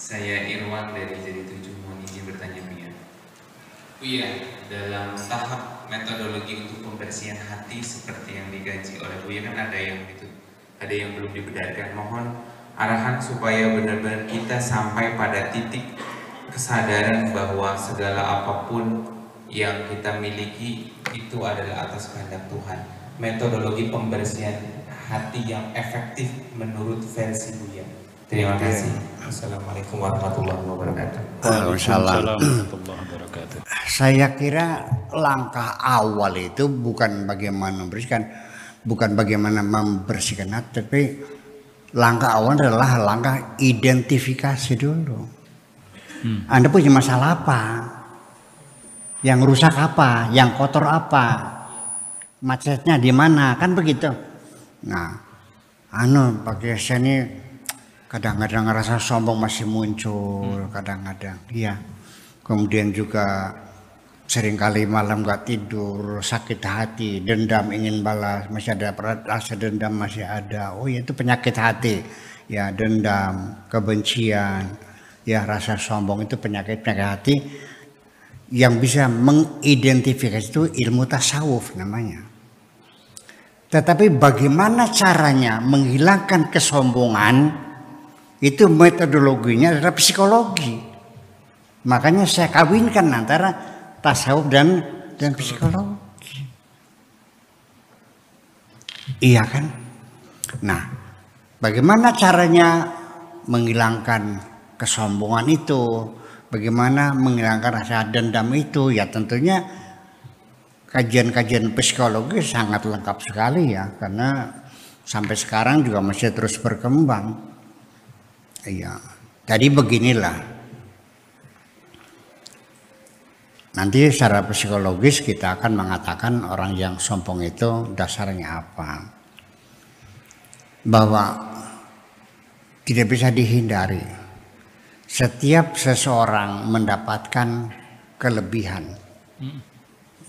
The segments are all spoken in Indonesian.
Saya Irwan dari Jadi Tujuh, mohon izin bertanya Buya. Buya, dalam tahap metodologi untuk pembersihan hati seperti yang digaji oleh Buya kan ada yang belum dibenarkan. Mohon arahan supaya benar-benar kita sampai pada titik kesadaran bahwa segala apapun yang kita miliki itu adalah atas kehendak Tuhan. Metodologi pembersihan hati yang efektif menurut versi Buya. Terima kasih. Assalamualaikum warahmatullahi wabarakatuh. Waalaikumsalam warahmatullahi wabarakatuh. Saya kira langkah awal itu bukan bagaimana membersihkan hati, tapi langkah awal adalah langkah identifikasi dulu. Anda punya masalah apa? Yang rusak apa? Yang kotor apa? Macetnya di mana? Kan begitu. Nah, bagi saya ini kadang-kadang rasa sombong masih muncul, kadang-kadang, iya. Kemudian juga seringkali malam gak tidur, sakit hati, dendam ingin balas, masih ada rasa dendam masih ada. Oh ya, itu penyakit hati, ya, dendam, kebencian, ya, rasa sombong itu penyakit hati. Yang bisa mengidentifikasi itu ilmu tasawuf namanya. Tetapi bagaimana caranya menghilangkan kesombongan? Itu metodologinya adalah psikologi. Makanya saya kawinkan antara tasawuf dan psikologi. Iya kan? Nah, bagaimana caranya menghilangkan kesombongan itu? Bagaimana menghilangkan rasa dendam itu? Ya tentunya kajian-kajian psikologi sangat lengkap sekali ya. Karena sampai sekarang juga masih terus berkembang. Iya, jadi beginilah. Nanti secara psikologis kita akan mengatakan orang yang sombong itu dasarnya apa. Bahwa tidak bisa dihindari. Setiap seseorang mendapatkan kelebihan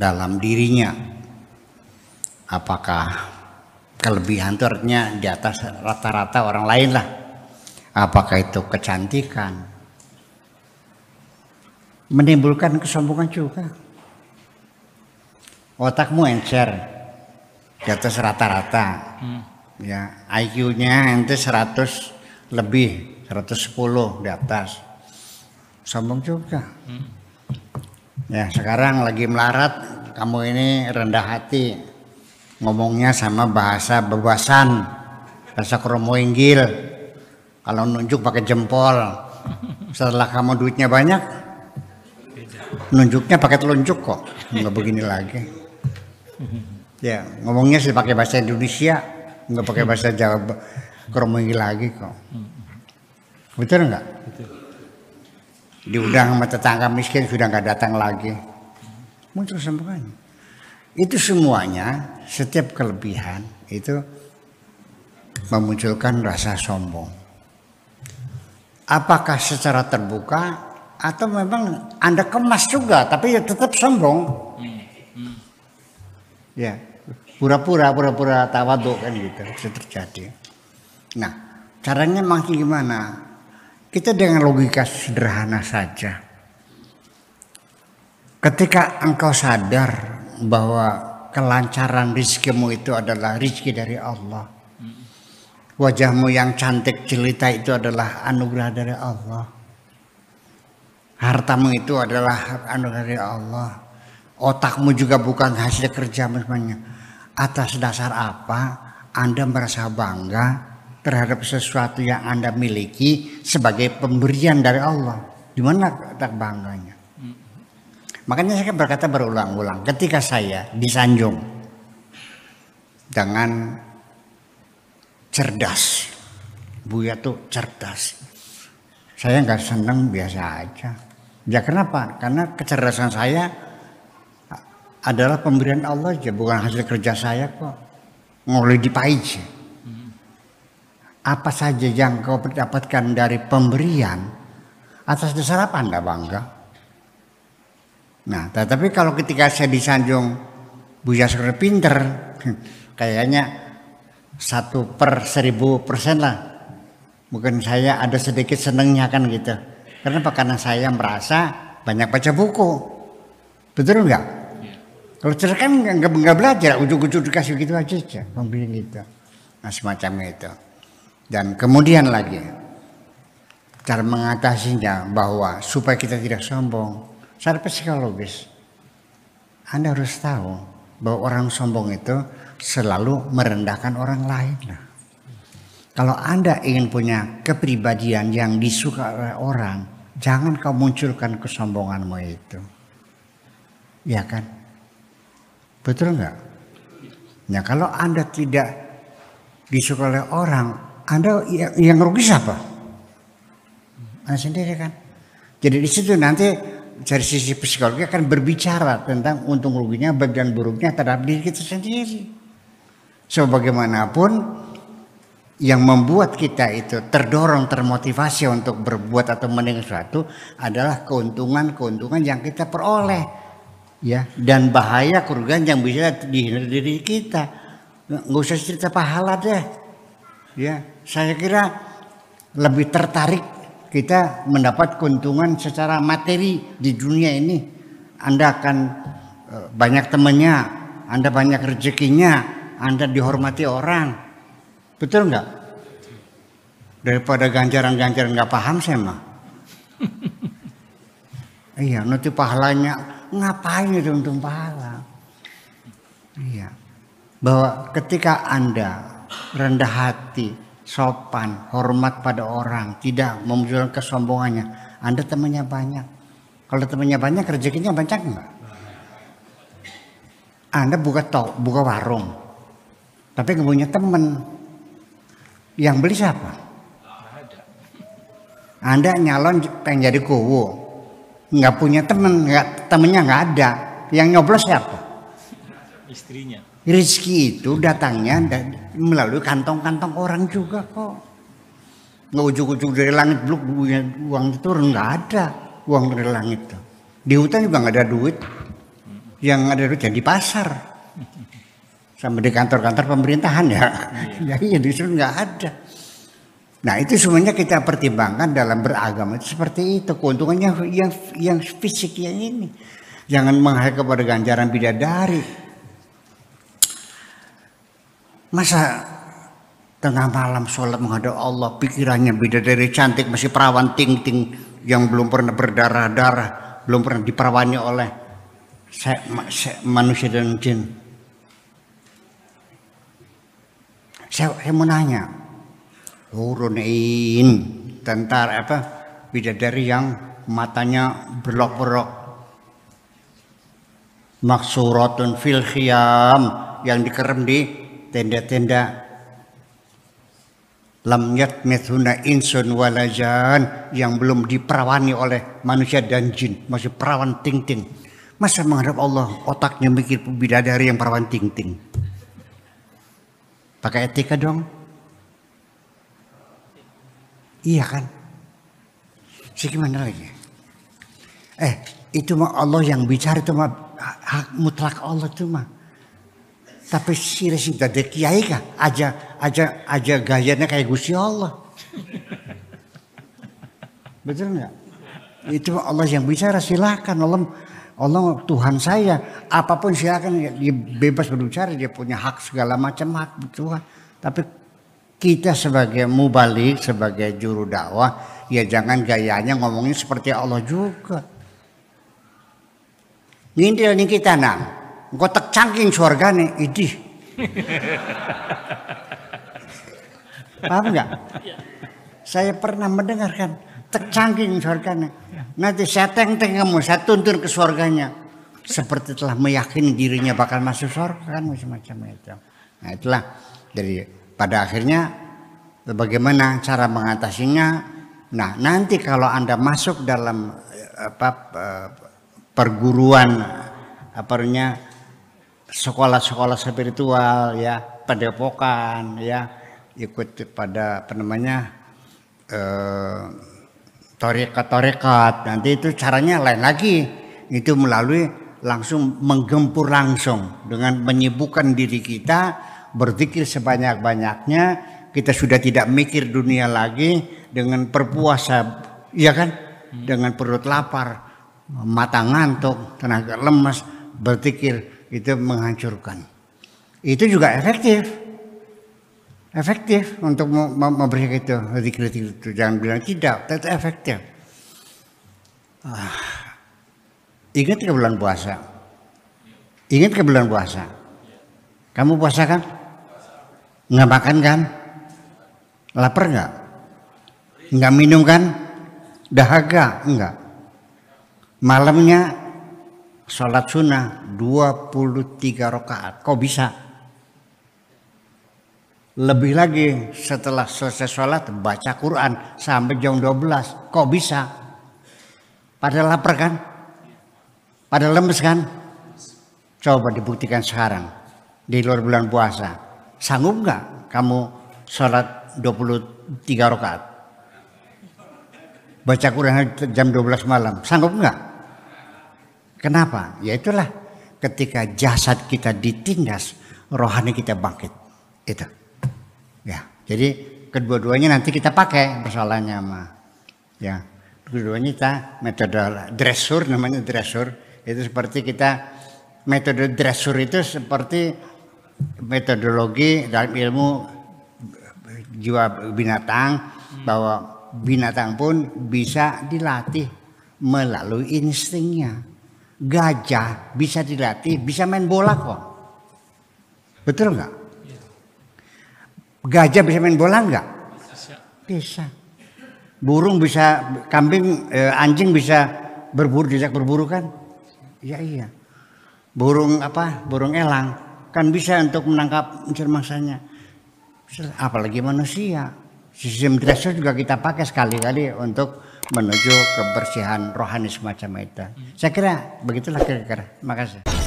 dalam dirinya. Apakah kelebihan itu artinya di atas rata-rata orang lain lah. Apakah itu kecantikan, menimbulkan kesombongan juga. Otakmu encer di atas rata-rata, ya, IQ-nya ente 100 lebih, 110 di atas, sombong juga. Ya, sekarang lagi melarat, kamu ini rendah hati, ngomongnya sama bahasa bebasan, bahasa kromoinggil. Kalau nunjuk pakai jempol, setelah kamu duitnya banyak, nunjuknya pakai telunjuk kok, nggak begini lagi. Ya, ngomongnya sih pakai bahasa Indonesia, nggak pakai bahasa Jawa, kromoinggil lagi kok. Betul nggak? Diundang sama tetangga miskin sudah nggak datang lagi, muncul sembuhan. Itu semuanya, setiap kelebihan itu memunculkan rasa sombong. Apakah secara terbuka atau memang Anda kemas juga tapi ya tetap sombong? Ya, pura-pura tawadhu kan gitu, bisa terjadi. Nah, caranya makin gimana? Kita dengan logika sederhana saja. Ketika engkau sadar bahwa kelancaran rizkimu itu adalah rizki dari Allah, wajahmu yang cantik jelita itu adalah anugerah dari Allah. Hartamu itu adalah anugerah dari Allah. Otakmu juga bukan hasil kerjamu semuanya. Atas dasar apa Anda merasa bangga terhadap sesuatu yang Anda miliki sebagai pemberian dari Allah? Di mana tak bangganya? Makanya saya berkata berulang-ulang, ketika saya disanjung dengan cerdas, Buya tuh cerdas, saya nggak seneng, biasa aja. Ya kenapa? Karena kecerdasan saya adalah pemberian Allah aja, bukan hasil kerja saya kok. Ngoleh di paij. Apa saja yang kau dapatkan dari pemberian, atas dasar apa Anda bangga? Nah, tetapi kalau ketika saya disanjung Buya sekedar pinter, kayaknya 1/1000% lah Mungkin saya ada sedikit senengnya kan gitu. Kenapa? Karena saya merasa banyak baca buku. Betul nggak? Kalau cerdas kan nggak belajar, ujung-ujung dikasih gitu aja, pembeli gitu. Nah semacam itu. Dan kemudian lagi cara mengatasinya bahwa supaya kita tidak sombong, secara psikologis Anda harus tahu bahwa orang sombong itu selalu merendahkan orang lain. Kalau Anda ingin punya kepribadian yang disuka oleh orang, jangan kau munculkan kesombonganmu itu. Ya kan? Betul nggak? Ya kalau Anda tidak disuka oleh orang, Anda yang rugi siapa? Anda sendiri kan? Jadi di situ nanti dari sisi psikologi akan berbicara tentang untung ruginya, baik dan buruknya terhadap diri kita sendiri. So bagaimanapun yang membuat kita itu terdorong, termotivasi untuk berbuat atau mendengar sesuatu adalah keuntungan-keuntungan yang kita peroleh, ya, dan bahaya kerugian yang bisa dihindari diri kita. Nggak usah cerita pahala deh, ya. Saya kira lebih tertarik kita mendapat keuntungan secara materi di dunia ini. Anda akan banyak temannya, Anda banyak rezekinya, Anda dihormati orang. Betul nggak? Daripada ganjaran-ganjaran nggak paham saya mah. Iya, nanti pahalanya ngapain itu untung pahala? Iya, bahwa ketika Anda rendah hati, sopan, hormat pada orang, tidak memunculkan kesombongannya, Anda temannya banyak. Kalau temannya banyak, rezekinya banyak enggak? Anda buka warung, tapi nggak punya teman, yang beli siapa? Anda nyalon pengen jadi kuwu, nggak punya teman, temennya nggak ada, yang nyoblos siapa? Istrinya. Rezeki itu datangnya melalui kantong-kantong orang juga kok. Nggak ujuk-ujuk dari langit belum uang turun, nggak ada uang dari langit. Di hutan juga nggak ada duit, yang ada duit ya di pasar, sama di kantor-kantor pemerintahan ya. Ya iya di situ nggak ada. Nah itu semuanya kita pertimbangkan dalam beragama itu seperti itu, keuntungannya yang fisik yang ini. Jangan mengharap kepada ganjaran bidadari. Masa tengah malam sholat menghadap Allah, pikirannya bidadari cantik, masih perawan ting-ting yang belum pernah berdarah-darah, belum pernah diperawani oleh manusia dan jin. Saya mau nanya, urunin tentara bidadari yang matanya berlok-berok, maksuratun fil khiyam, yang dikerem di tenda-tenda, lam yatmithuna insun walajan, yang belum diperawani oleh manusia dan jin, masih perawan ting-ting. Masa menghadap Allah otaknya mikir bidadari yang perawan ting-ting? Pakai etika dong. Iya kan? Gimana lagi? Itu mah Allah yang bicara, itu mah hak mutlak Allah itu mah. Tapi si dari kiai kah? Aja gayanya kayak Gusti Allah. Betul nggak? Itu Allah yang bicara, silakan. Allah Tuhan saya, apapun silakan, dia bebas berbicara, dia punya hak segala macam hak Tuhan. Tapi kita sebagai mubalik, sebagai juru dakwah, ya jangan gayanya ngomongin seperti Allah juga. Ngintil nih kita nang, gotek cangking surgane, idih. Paham nggak? Saya pernah mendengarkan tek cangking surgane. Nanti saya teng-teng kamu, saya tuntun ke surganya. Seperti telah meyakini dirinya bakal masuk surga kan, macam-macam itu. Nah itulah dari. Pada akhirnya bagaimana cara mengatasinya? Nah nanti kalau Anda masuk dalam perguruan sekolah-sekolah spiritual ya, padepokan ya, ikut pada torekat-torekat, nanti itu caranya lain lagi, itu melalui langsung menggempur langsung dengan menyibukkan diri kita, berzikir sebanyak-banyaknya, kita sudah tidak mikir dunia lagi dengan berpuasa, ya kan? Dengan perut lapar, mata ngantuk, tenaga lemas, berpikir itu menghancurkan. Itu juga efektif untuk membersihkan itu, zikir itu. Jangan bilang tidak, itu efektif. Ingat ke bulan puasa? Ingat ke bulan puasa? Kamu puasa kan? Nggak makan kan? Lapar nggak? Nggak minum kan? Dahaga? Enggak. Malamnya sholat sunnah 23 rakaat. Kok bisa? Lebih lagi setelah selesai sholat baca Quran sampai jam 12. Kok bisa? Padahal lapar kan? Padahal lemes kan? Coba dibuktikan sekarang di luar bulan puasa. Sanggup nggak kamu sholat 23 rakaat? Baca Quran jam 12 malam. Sanggup nggak? Kenapa? Ya itulah ketika jasad kita ditindas, rohani kita bangkit. Itu. Ya, jadi kedua-duanya nanti kita pakai persoalannya mah. Ya, kedua-duanya kita metode dressur, namanya dressur. Itu seperti kita metode dressur itu seperti metodologi dalam ilmu jiwa binatang, bahwa binatang pun bisa dilatih melalui instingnya. Gajah bisa dilatih, bisa main bola kok. Betul nggak? Gajah bisa main bola nggak? Bisa. Burung bisa, kambing, anjing bisa berburu, diajak berburu kan? Iya. Burung apa? Burung elang kan bisa untuk menangkap unsur mangsanya. Apalagi manusia. Sistem dressur juga kita pakai sekali-kali untuk menuju kebersihan rohani semacam itu. Saya kira begitulah kira-kira. Makasih.